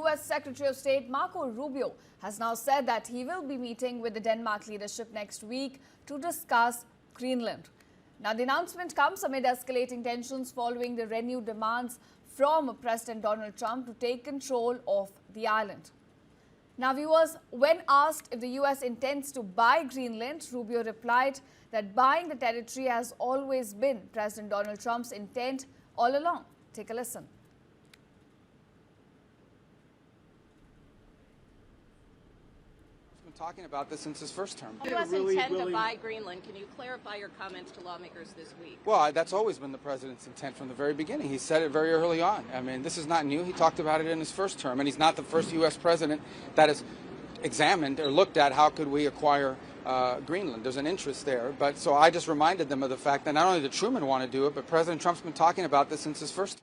U.S. Secretary of State Marco Rubio has now said that he will be meeting with the Denmark leadership next week to discuss Greenland. Now, the announcement comes amid escalating tensions following the renewed demands from President Donald Trump to take control of the island. Now, viewers, when asked if the U.S. intends to buy Greenland, Rubio replied that buying the territory has always been President Donald Trump's intent all along. Take a listen. Talking about this since his first term. The U.S. intend to buy Greenland. Can you clarify your comments to lawmakers this week? Well, that's always been the president's intent from the very beginning. He said it very early on. I mean, this is not new. He talked about it in his first term, and he's not the first U.S. president that has examined or looked at how could we acquire Greenland. There's an interest there. But so I just reminded them of the fact that not only did Truman want to do it, but President Trump's been talking about this since his first term.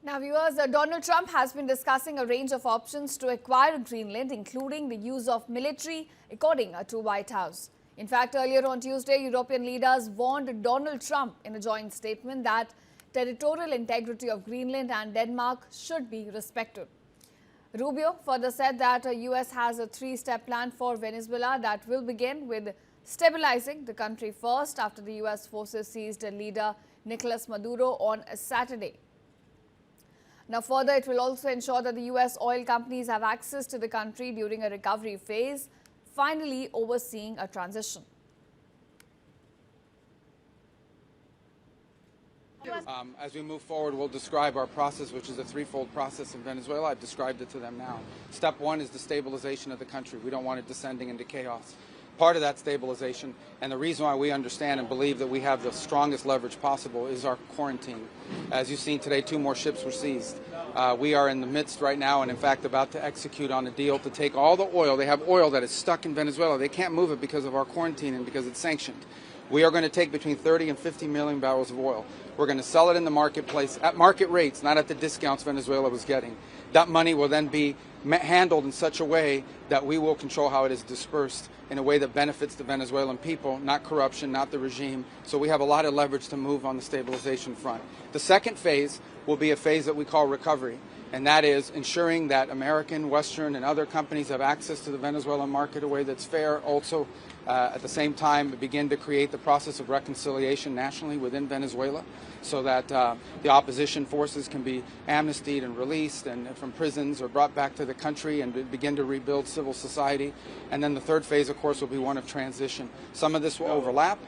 Now, viewers, Donald Trump has been discussing a range of options to acquire Greenland, including the use of military, according to White House. In fact, earlier on Tuesday, European leaders warned Donald Trump in a joint statement that territorial integrity of Greenland and Denmark should be respected. Rubio further said that the U.S. has a three-step plan for Venezuela that will begin with stabilizing the country first after the U.S. forces seized leader Nicolas Maduro on Saturday. Now, further, it will also ensure that the U.S. oil companies have access to the country during a recovery phase, finally overseeing a transition. As we move forward, we'll describe our process, which is a threefold process in Venezuela. I've described it to them now. Step one is the stabilization of the country. We don't want it descending into chaos. Part of that stabilization, and the reason why we understand and believe that we have the strongest leverage possible, is our quarantine. As you've seen today, 2 more ships were seized. We are in the midst right now and in fact about to execute on a deal to take all the oil. They have oil that is stuck in Venezuela. They can't move it because of our quarantine and because it's sanctioned. We are going to take between 30 and 50 million barrels of oil. We're going to sell it in the marketplace at market rates, not at the discounts Venezuela was getting. That money will then be handled in such a way that we will control how it is dispersed in a way that benefits the Venezuelan people, not corruption, not the regime. So we have a lot of leverage to move on the stabilization front. The second phase will be a phase that we call recovery, and that is ensuring that American, Western, and other companies have access to the Venezuelan market in a way that's fair. Also, at the same time, begin to create the process of reconciliation nationally within Venezuela so that the opposition forces can be amnestied and released and from prisons or brought back to the country and begin to rebuild civil society. And then the third phase, of course, will be one of transition. Some of this will overlap.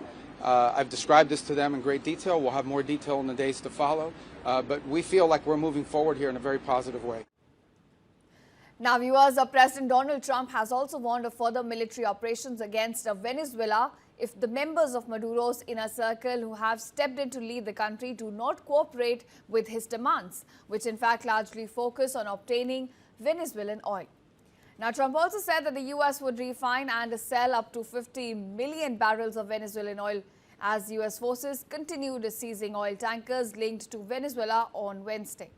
I've described this to them in great detail. We'll have more detail in the days to follow. But we feel like we're moving forward here in a very positive way. Now, viewers, President Donald Trump has also warned of further military operations against Venezuela if the members of Maduro's inner circle who have stepped in to lead the country do not cooperate with his demands, which in fact largely focus on obtaining Venezuelan oil. Now, Trump also said that the U.S. would refine and sell up to 50 million barrels of Venezuelan oil as U.S. forces continued seizing oil tankers linked to Venezuela on Wednesday.